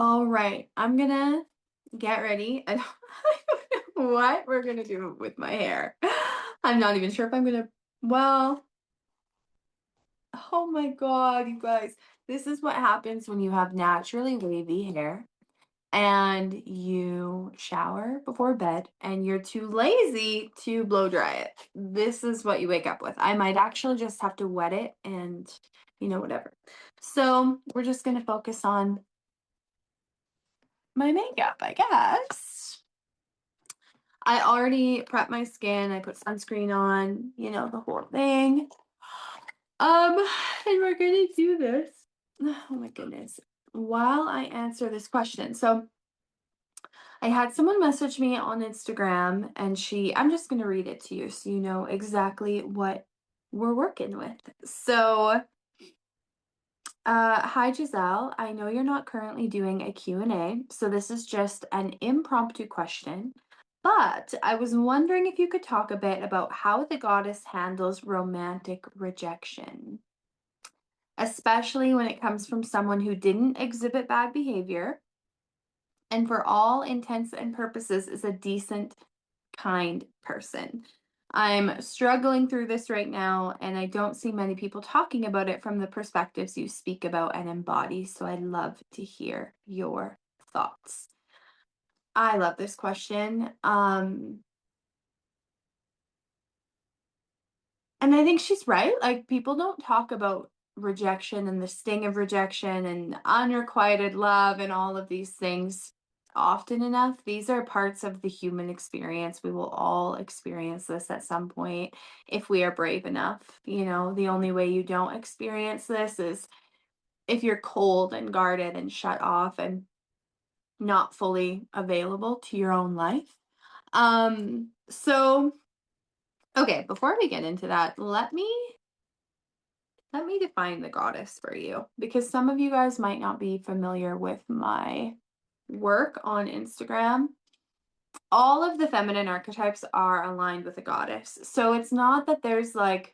All right, I'm gonna get ready. I don't know what we're gonna do with my hair. I'm not even sure if I'm gonna, well, oh my God, you guys. This is what happens when you have naturally wavy hair and you shower before bed and you're too lazy to blow dry it. This is what you wake up with. I might actually just have to wet it and, whatever. So we're just gonna focus on my makeup, I guess. I already prepped my skin. I put sunscreen on, the whole thing. Um, and we're gonna do this. Oh my goodness. While I answer this question. So I had someone message me on Instagram and I'm just gonna read it to you so you know exactly what we're working with. So hi Giselle, I know you're not currently doing a Q&A, so this is just an impromptu question. But I was wondering if you could talk a bit about how the goddess handles romantic rejection, especially when it comes from someone who didn't exhibit bad behavior and for all intents and purposes is a decent, kind person. I'm struggling through this right now, and I don't see many people talking about it from the perspectives you speak about and embody, so I'd love to hear your thoughts. I love this question. And I think she's right. Like, people don't talk about rejection and the sting of rejection and unrequited love and all of these things often enough. These are parts of the human experience. We will all experience this at some point if we are brave enough. The only way you don't experience this is if you're cold and guarded and shut off and not fully available to your own life. So okay, before we get into that, let me define the goddess for you because some of you guys might not be familiar with my work on Instagram. All of the feminine archetypes are aligned with a goddess. So it's not that there's like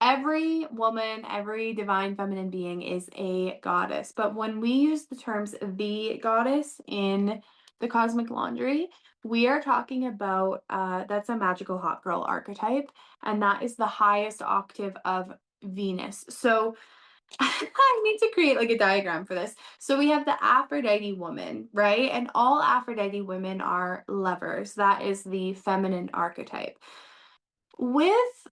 every woman, every divine feminine being is a goddess. But when we use the terms the goddess in the cosmic laundry, we are talking about that's a magical hot girl archetype, and that is the highest octave of Venus. So I need to create like a diagram for this. So we have the Aphrodite woman, right? And all Aphrodite women are lovers. That is the feminine archetype. With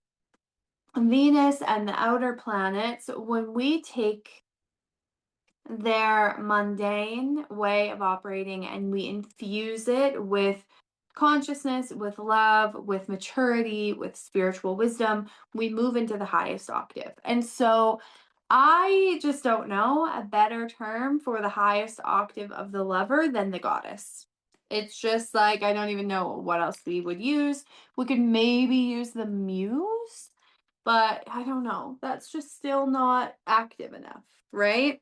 Venus and the outer planets, when we take their mundane way of operating and we infuse it with consciousness, with love, with maturity, with spiritual wisdom, we move into the highest octave. And so I just don't know a better term for the highest octave of the lover than the goddess. It's just like, I don't even know what else we would use. We could maybe use the muse, but I don't know. That's just still not active enough, right?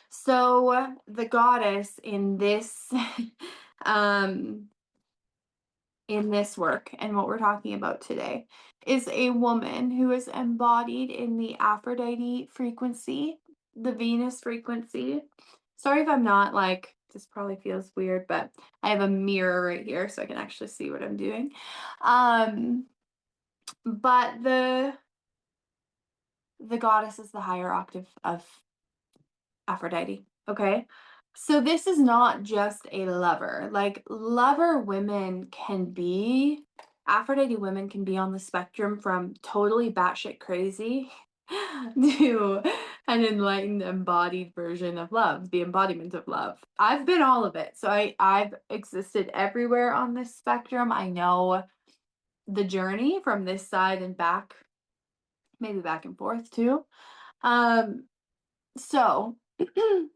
So the goddess um in this work and what we're talking about today is a woman who is embodied in the Aphrodite frequency, the Venus frequency. Sorry if I'm not like, this probably feels weird, but I have a mirror right here so I can actually see what I'm doing. But the goddess is the higher octave of Aphrodite. Okay. So this is not just a lover. Like Aphrodite women can be on the spectrum from totally batshit crazy to an enlightened embodied version of love, the embodiment of love. I've been all of it. So I've existed everywhere on this spectrum. I know the journey from this side and back, maybe back and forth too. So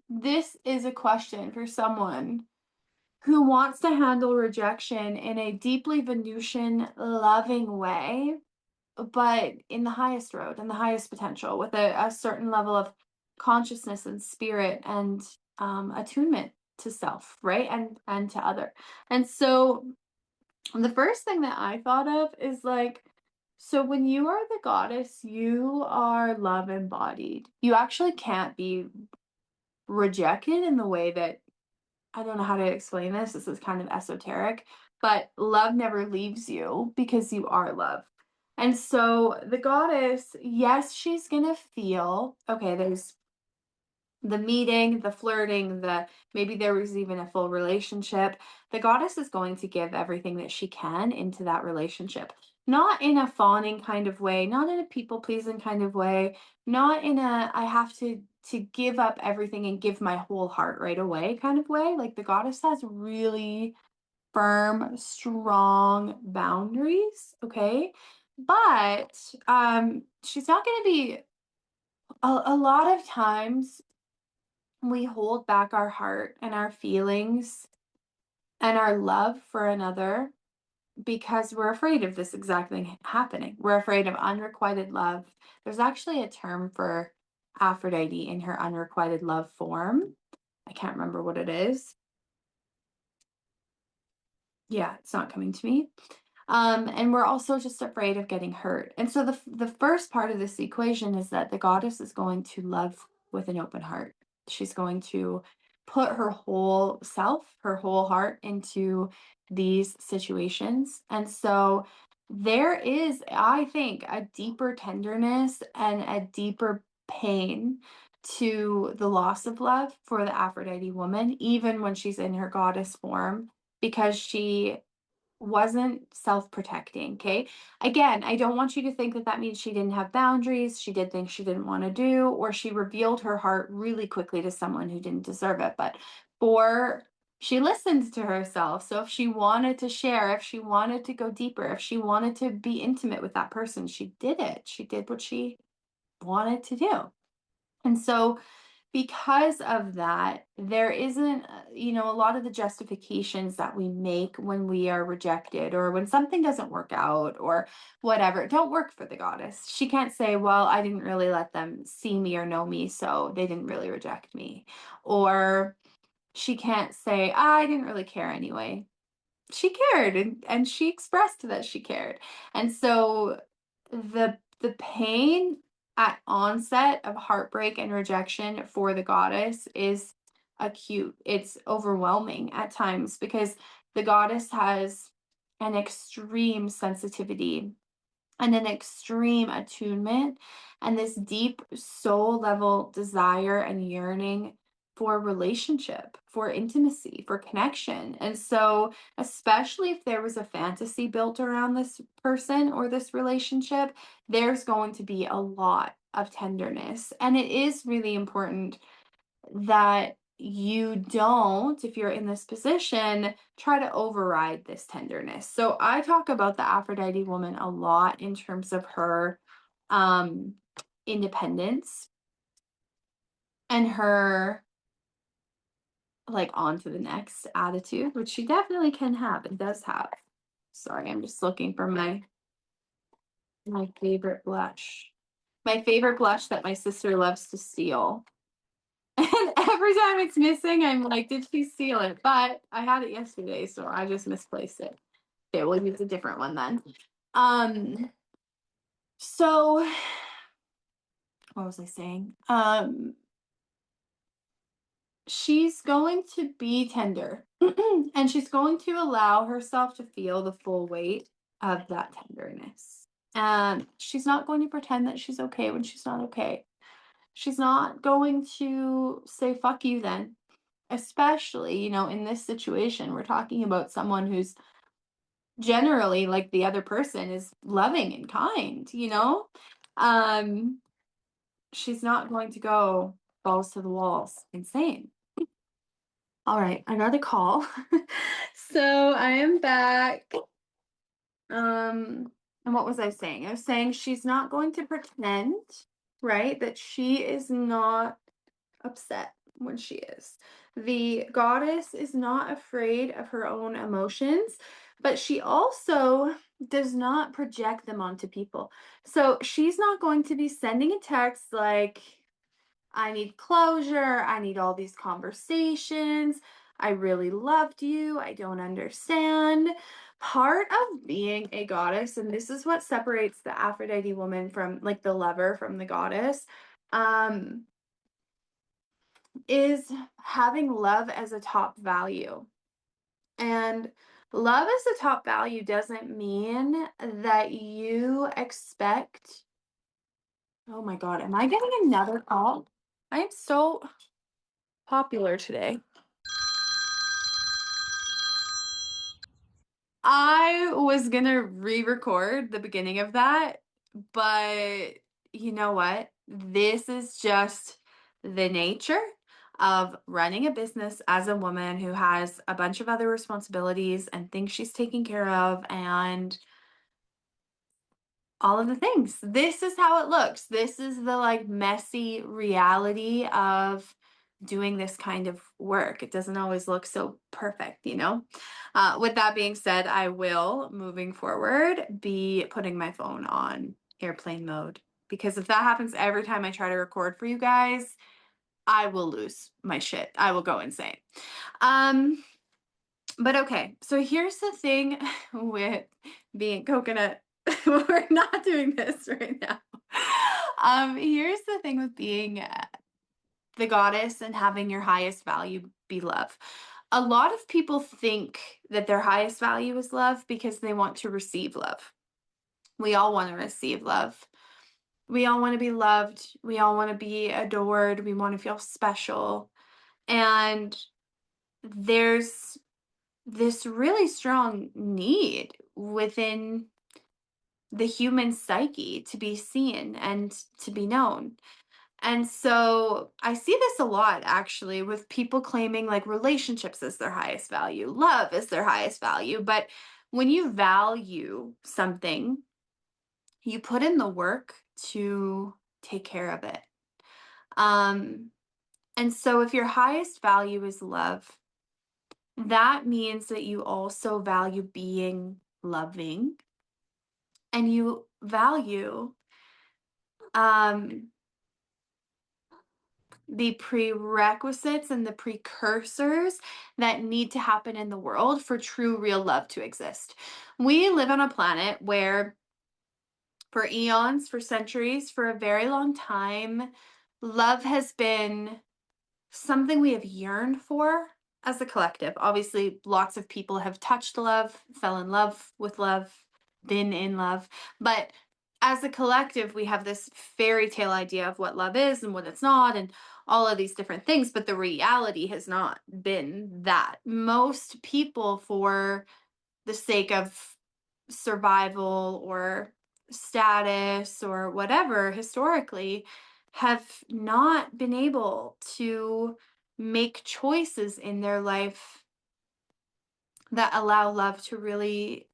this is a question for someone who wants to handle rejection in a deeply Venusian, loving way, but in the highest road and the highest potential with a certain level of consciousness and spirit and attunement to self, right? And to other. And so the first thing that I thought of is like, so when you are the goddess, you are love embodied. You actually can't be rejected in the way that I don't know how to explain this. This is kind of esoteric, but love never leaves you because you are love. And so the goddess, yes, she's going to feel, okay, there's the meeting, the flirting, the maybe there was even a full relationship. The goddess is going to give everything that she can into that relationship. Not in a fawning kind of way, not in a people pleasing kind of way, not in a I have to give up everything and give my whole heart right away kind of way. Like the goddess has really firm, strong boundaries, okay? But she's not going to be a lot of times we hold back our heart and our feelings and our love for another because we're afraid of this exact thing happening. We're afraid of unrequited love. There's actually a term for Aphrodite in her unrequited love form. I can't remember what it is. Yeah, it's not coming to me. And we're also just afraid of getting hurt. And so the first part of this equation is that the goddess is going to love with an open heart. She's going to put her whole self, her whole heart into these situations. And so there is, I think, a deeper tenderness and a deeper pain to the loss of love for the Aphrodite woman, even when she's in her goddess form, because she wasn't self-protecting, okay? Again, I don't want you to think that that means she didn't have boundaries, she did things she didn't want to do, or she revealed her heart really quickly to someone who didn't deserve it. But for she listened to herself. So if she wanted to share, if she wanted to go deeper, if she wanted to be intimate with that person, she did it. She did what she wanted to do. And so because of that, there isn't, a lot of the justifications that we make when we are rejected or when something doesn't work out or whatever, don't work for the goddess. She can't say, well, I didn't really let them see me or know me, so they didn't really reject me. Or she can't say, I didn't really care anyway. She cared and she expressed that she cared. And so the pain at onset of heartbreak and rejection for the goddess is acute. It's overwhelming at times because the goddess has an extreme sensitivity and an extreme attunement and this deep soul level desire and yearning for relationship, for intimacy, for connection. And so, especially if there was a fantasy built around this person or this relationship, there's going to be a lot of tenderness. And it is really important that you don't, if you're in this position, try to override this tenderness. So I talk about the Aphrodite woman a lot in terms of her um independence and her like on to the next attitude, which she definitely can have and does have. Sorry, I'm just looking for my favorite blush. My favorite blush that my sister loves to steal. And every time it's missing, I'm like, did she steal it? But I had it yesterday, so I just misplaced it. Okay, we'll use a different one then. So what was I saying? She's going to be tender and she's going to allow herself to feel the full weight of that tenderness. And she's not going to pretend that she's okay when she's not okay. She's not going to say, fuck you then. Especially, in this situation, we're talking about someone who's generally like the other person is loving and kind. Um, she's not going to go balls to the walls insane. All right, another call. So I am back. And what was I saying? I was saying she's not going to pretend, right, that she is not upset when she is. The goddess is not afraid of her own emotions, but she also does not project them onto people. So she's not going to be sending a text like, I need closure. I need all these conversations. I really loved you. I don't understand. Part of being a goddess, and this is what separates the Aphrodite woman from like the lover from the goddess. Um, is having love as a top value. And love as a top value doesn't mean that you expect. Oh my God, am I getting another call? I am so popular today. I was gonna re-record the beginning of that, but you know what? This is just the nature of running a business as a woman who has a bunch of other responsibilities and things she's taking care of and all of the things. This is how it looks. This is the like messy reality of doing this kind of work. It doesn't always look so perfect, you know? With that being said, I will, moving forward, be putting my phone on airplane mode because if that happens every time I try to record for you guys, I will lose my shit. I will go insane. Um, but okay, so here's the thing with being coconut. We're not doing this right now. Here's the thing with being the goddess and having your highest value be love. A lot of people think that their highest value is love because they want to receive love. We all want to receive love. We all want to be loved. We all want to be adored. We want to feel special. And there's this really strong need within the human psyche to be seen and to be known. And so I see this a lot actually with people claiming like relationships as their highest value, love is their highest value. But when you value something, you put in the work to take care of it. Um, and so if your highest value is love, that means that you also value being loving and you value um, the prerequisites and the precursors that need to happen in the world for true, real love to exist. We live on a planet where, for eons, for centuries, for a very long time, love has been something we have yearned for as a collective. Obviously, lots of people have touched love, fell in love with love, been in love, but as a collective, we have this fairy tale idea of what love is and what it's not, and all of these different things. But the reality has not been that. Most people, for the sake of survival or status or whatever, historically, have not been able to make choices in their life that allow love to really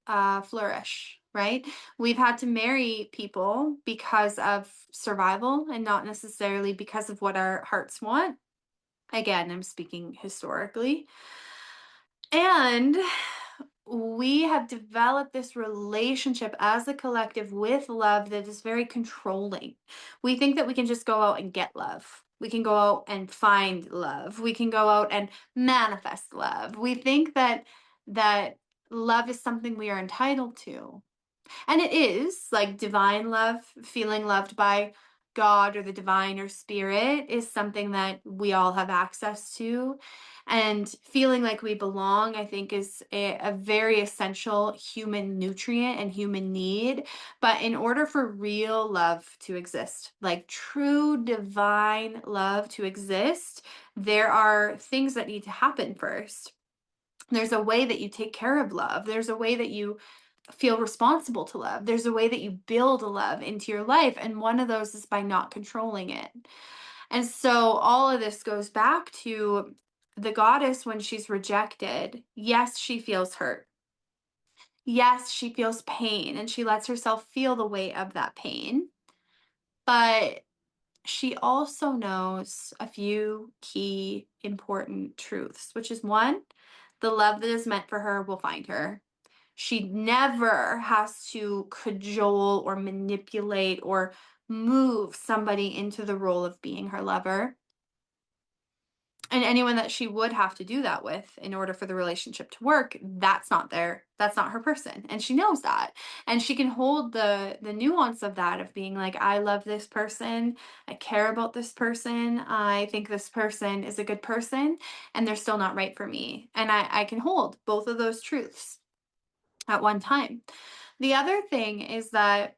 flourish, right? We've had to marry people because of survival and not necessarily because of what our hearts want. Again, I'm speaking historically. And we have developed this relationship as a collective with love that is very controlling. We think that we can just go out and get love. We can go out and find love. We can go out and manifest love. We think that love is something we are entitled to. And it is like divine love, feeling loved by God or the divine or spirit is something that we all have access to. And feeling like we belong, I think, is a very essential human nutrient and human need. But in order for real love to exist, like true divine love to exist, there are things that need to happen first. There's a way that you take care of love. There's a way that you feel responsible to love. There's a way that you build a love into your life. And one of those is by not controlling it. And so all of this goes back to the goddess when she's rejected. Yes, she feels hurt. Yes, she feels pain and she lets herself feel the weight of that pain. But she also knows a few key important truths, which is one, the love that is meant for her will find her. She never has to cajole or manipulate or move somebody into the role of being her lover. And anyone that she would have to do that with in order for the relationship to work, that's not her person. And she knows that. And she can hold the nuance of that, of being like, I love this person, I care about this person, I think this person is a good person, and they're still not right for me. And I can hold both of those truths at one time. The other thing is that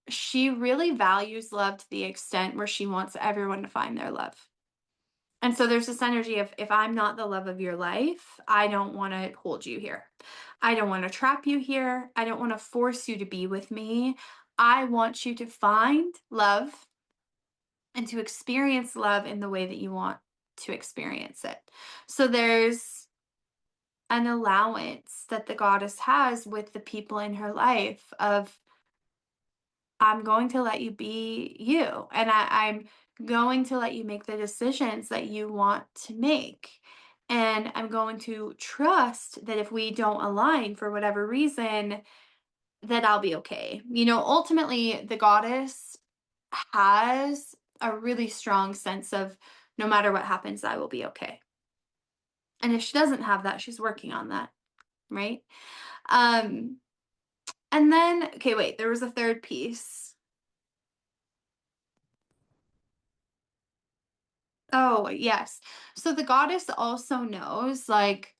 she really values love to the extent where she wants everyone to find their love. And so there's this energy of, if I'm not the love of your life, I don't want to hold you here. I don't want to trap you here. I don't want to force you to be with me. I want you to find love and to experience love in the way that you want to experience it. So there's an allowance that the goddess has with the people in her life of, I'm going to let you be you. And I'm going to let you make the decisions that you want to make. And I'm going to trust that if we don't align for whatever reason, that I'll be okay. Ultimately, the goddess has a really strong sense of, no matter what happens, I will be okay. And if she doesn't have that, she's working on that, right? Um, and then, okay, wait, there was a third piece. Oh, yes. So the goddess also knows, like,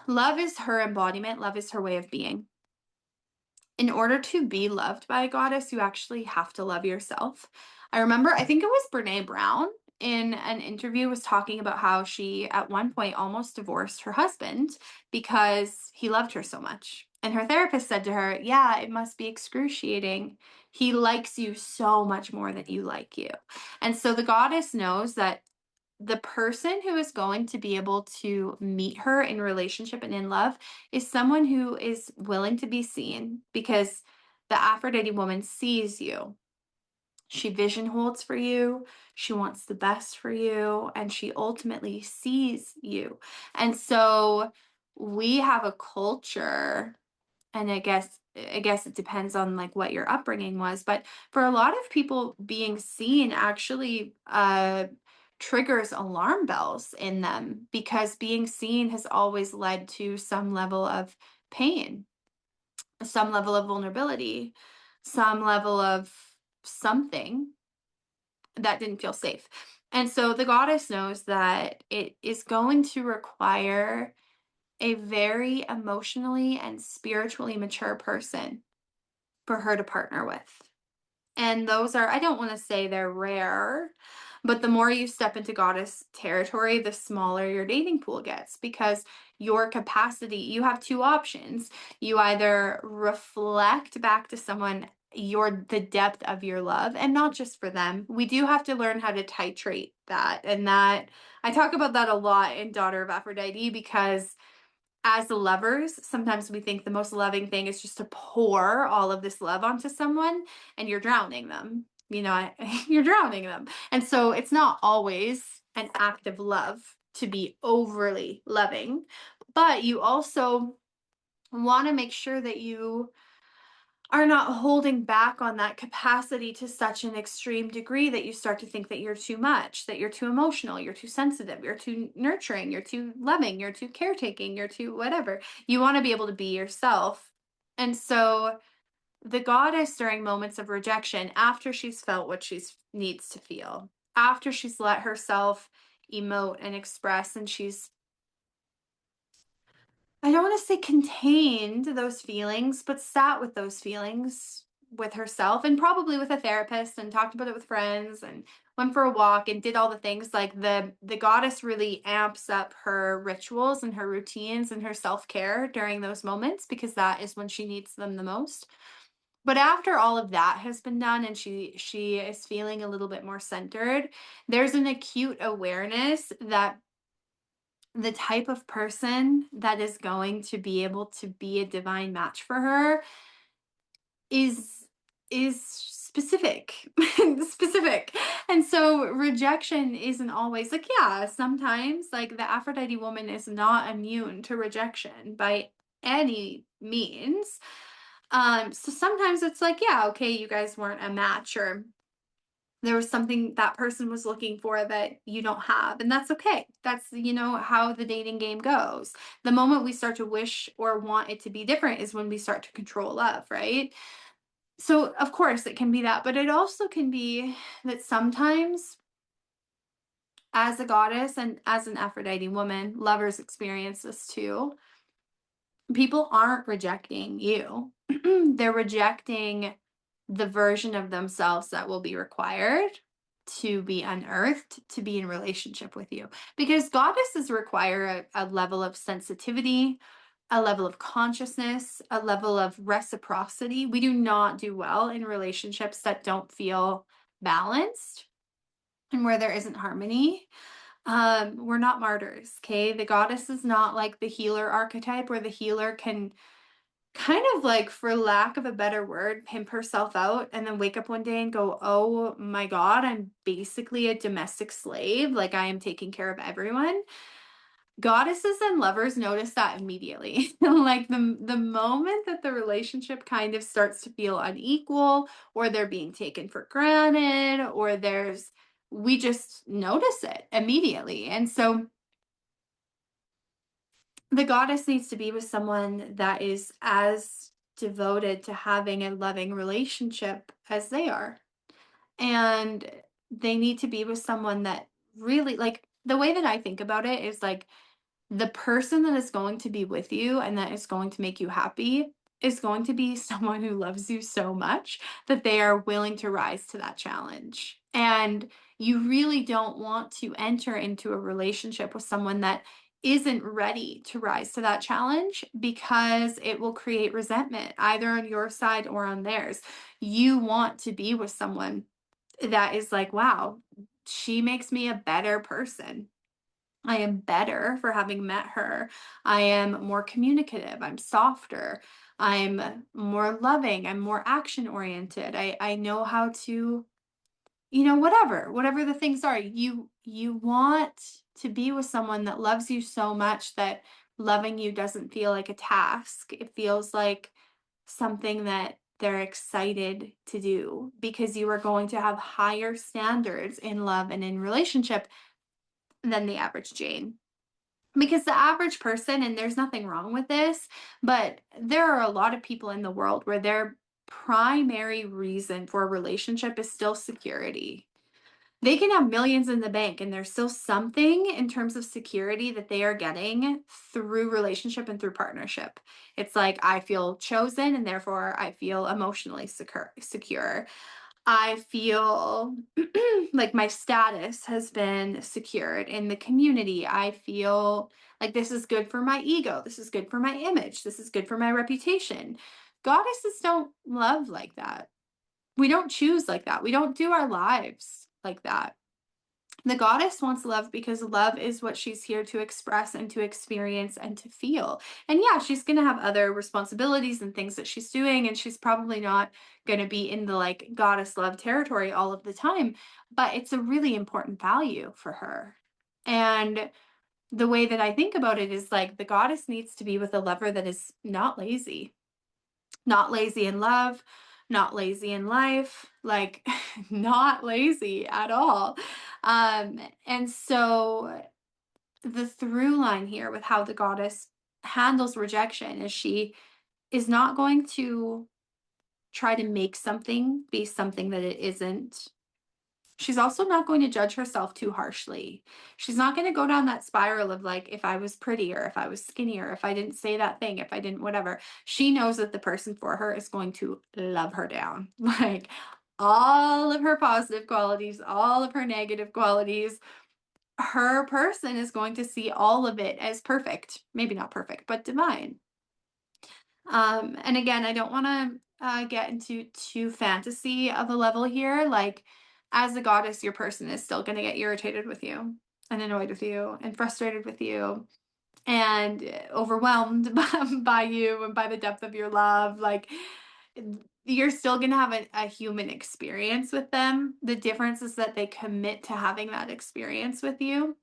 love is her embodiment, love is her way of being. In order to be loved by a goddess, you actually have to love yourself. I remember, I think it was Brene Brown in an interview was talking about how she at one point almost divorced her husband because he loved her so much. And her therapist said to her, "Yeah, it must be excruciating. He likes you so much more than you like you." And so the goddess knows that the person who is going to be able to meet her in relationship and in love is someone who is willing to be seen, because the Aphrodite woman sees you. She vision holds for you. She wants the best for you, and she ultimately sees you. And so we have a culture, and I guess it depends on like what your upbringing was, but for a lot of people, being seen actually triggers alarm bells in them, because being seen has always led to some level of pain, some level of vulnerability, some level of something that didn't feel safe. And so the goddess knows that it is going to require a very emotionally and spiritually mature person for her to partner with. And those are, I don't want to say they're rare, but the more you step into goddess territory, the smaller your dating pool gets, because your capacity, you have two options. You either reflect back to someone the depth of your love, and not just for them. We do have to learn how to titrate that. And that I talk about that a lot in Daughter of Aphrodite, because as lovers, sometimes we think the most loving thing is just to pour all of this love onto someone, and you're drowning them. You're drowning them. And so it's not always an act of love to be overly loving, but you also want to make sure that you are not holding back on that capacity to such an extreme degree that you start to think that you're too much, that you're too emotional, you're too sensitive, you're too nurturing, you're too loving, you're too caretaking, you're too whatever. You want to be able to be yourself. And so the goddess, during moments of rejection, after she's felt what she needs to feel, after she's let herself emote and express, and she's, I don't want to say contained those feelings, but sat with those feelings with herself, and probably with a therapist, and talked about it with friends, and went for a walk and did all the things. Like, the goddess really amps up her rituals and her routines and her self-care during those moments, because that is when she needs them the most. But after all of that has been done, and she is feeling a little bit more centered, there's an acute awareness that the type of person that is going to be able to be a divine match for her is specific. Specific. And so rejection isn't always like, yeah, sometimes, like, the Aphrodite woman is not immune to rejection by any means. So sometimes it's like, yeah, okay, you guys weren't a match, or There was something that person was looking for that you don't have, and that's okay. That's, how the dating game goes. The moment we start to wish or want it to be different is when we start to control love, right? So, of course, it can be that, but it also can be that sometimes, as a goddess and as an Aphrodite woman, lovers experience this too. People aren't rejecting you, they're rejecting the version of themselves that will be required to be unearthed to be in relationship with you. Because goddesses require a level of sensitivity, a level of consciousness, a level of reciprocity. We do not do well in relationships that don't feel balanced and where there isn't harmony. We're not martyrs, okay? The goddess is not like the healer archetype where the healer can kind of, like, for lack of a better word, pimp herself out and then wake up one day and go, "Oh my God, I'm basically a domestic slave. Like, I am taking care of everyone." Goddesses and lovers notice that immediately. Like, the moment that the relationship kind of starts to feel unequal, or they're being taken for granted, or we just notice it immediately. And so the goddess needs to be with someone that is as devoted to having a loving relationship as they are. And they need to be with someone that really, like, the way that I think about it is like, the person that is going to be with you and that is going to make you happy is going to be someone who loves you so much that they are willing to rise to that challenge. And you really don't want to enter into a relationship with someone that isn't ready to rise to that challenge, because it will create resentment either on your side or on theirs. You want to be with someone that is like, wow, she makes me a better person. I am better for having met her. I am more communicative. I'm softer. I'm more loving. I'm more action oriented. I know how to, whatever the things are. You want to be with someone that loves you so much that loving you doesn't feel like a task. It feels like something that they're excited to do, because you are going to have higher standards in love and in relationship than the average Jane. Because the average person, and there's nothing wrong with this, but there are a lot of people in the world where their primary reason for a relationship is still security. They can have millions in the bank and there's still something in terms of security that they are getting through relationship and through partnership. It's like, I feel chosen and therefore I feel emotionally secure. I feel like my status has been secured in the community. I feel like this is good for my ego. This is good for my image. This is good for my reputation. Goddesses don't love like that. We don't choose like that. We don't do our lives like that. The goddess wants love because love is what she's here to express and to experience and to feel. And yeah, she's going to have other responsibilities and things that she's doing, and she's probably not going to be in the like goddess love territory all of the time, but it's a really important value for her. And the way that I think about it is like, the goddess needs to be with a lover that is not lazy, not lazy in love, not lazy in life, like not lazy at all. And so the through line here with how the goddess handles rejection is she is not going to try to make something be something that it isn't. She's also not going to judge herself too harshly. She's not going to go down that spiral of like, if I was prettier, if I was skinnier, if I didn't say that thing, if I didn't whatever. She knows that the person for her is going to love her down. Like, all of her positive qualities, all of her negative qualities, her person is going to see all of it as perfect. Maybe not perfect, but divine. And again, I don't want to get into too fantasy of a level here. Like, as a goddess, your person is still going to get irritated with you and annoyed with you and frustrated with you and overwhelmed by you and by the depth of your love. Like, you're still going to have a human experience with them. The difference is that they commit to having that experience with you,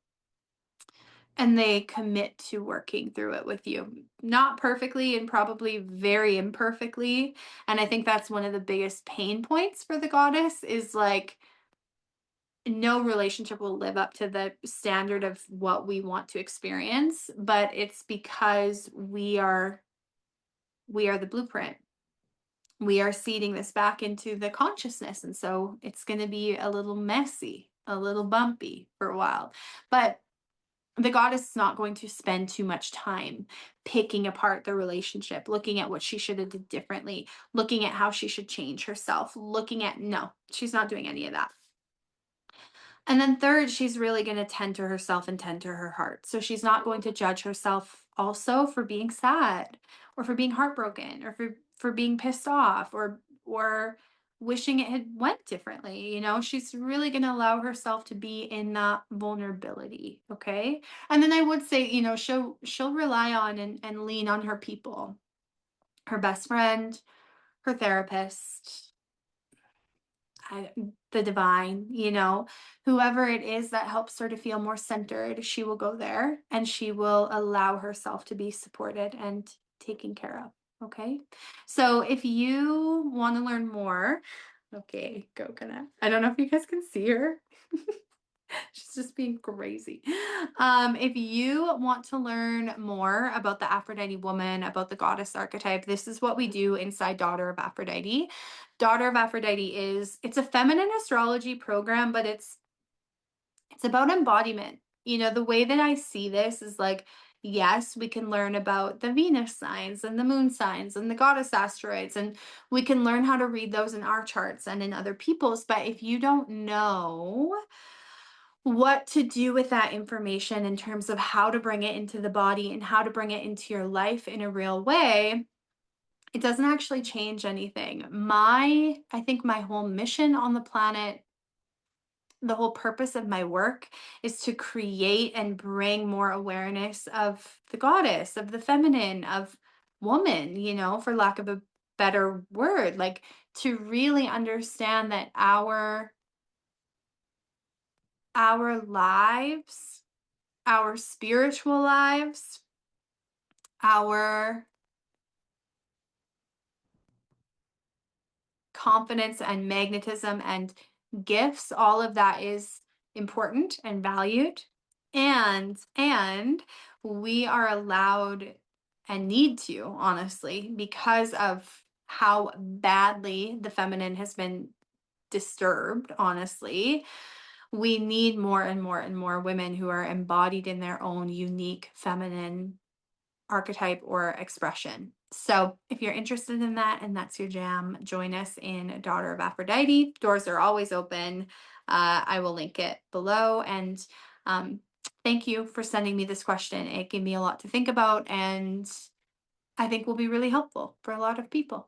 and they commit to working through it with you. Not perfectly and probably very imperfectly. And I think that's one of the biggest pain points for the goddess is like, no relationship will live up to the standard of what we want to experience, but it's because we are the blueprint. We are seeding this back into the consciousness, and so it's going to be a little messy, a little bumpy for a while. But the goddess is not going to spend too much time picking apart the relationship, looking at what she should have did differently, looking at how she should change herself, looking at no, she's not doing any of that. And then third, she's really going to tend to herself and tend to her heart. So she's not going to judge herself also for being sad or for being heartbroken or for being pissed off or wishing it had went differently. She's really going to allow herself to be in that vulnerability, okay? And then I would say, she'll rely on and lean on her people, her best friend, her therapist, I, the divine, whoever it is that helps her to feel more centered, she will go there and she will allow herself to be supported and taken care of. Okay. So if you want to learn more, okay, go gonna. I don't know if you guys can see her. She's just being crazy. If you want to learn more about the Aphrodite woman, about the goddess archetype, this is what we do inside Daughter of Aphrodite. Daughter of Aphrodite it's a feminine astrology program, but it's about embodiment. The way that I see this is like, yes, we can learn about the Venus signs and the moon signs and the goddess asteroids, and we can learn how to read those in our charts and in other people's. But if you don't know what to do with that information in terms of how to bring it into the body and how to bring it into your life in a real way, it doesn't actually change anything. I think my whole mission on the planet, the whole purpose of my work is to create and bring more awareness of the goddess, of the feminine, of woman, for lack of a better word, like to really understand that our lives, our spiritual lives, our confidence and magnetism and gifts, all of that is important and valued. And we are allowed and need to, honestly, because of how badly the feminine has been disturbed, honestly. We need more and more and more women who are embodied in their own unique feminine archetype or expression. So if you're interested in that and that's your jam, join us in Daughter of Aphrodite. Doors are always open. I will link it below. And thank you for sending me this question. It gave me a lot to think about, and I think will be really helpful for a lot of people.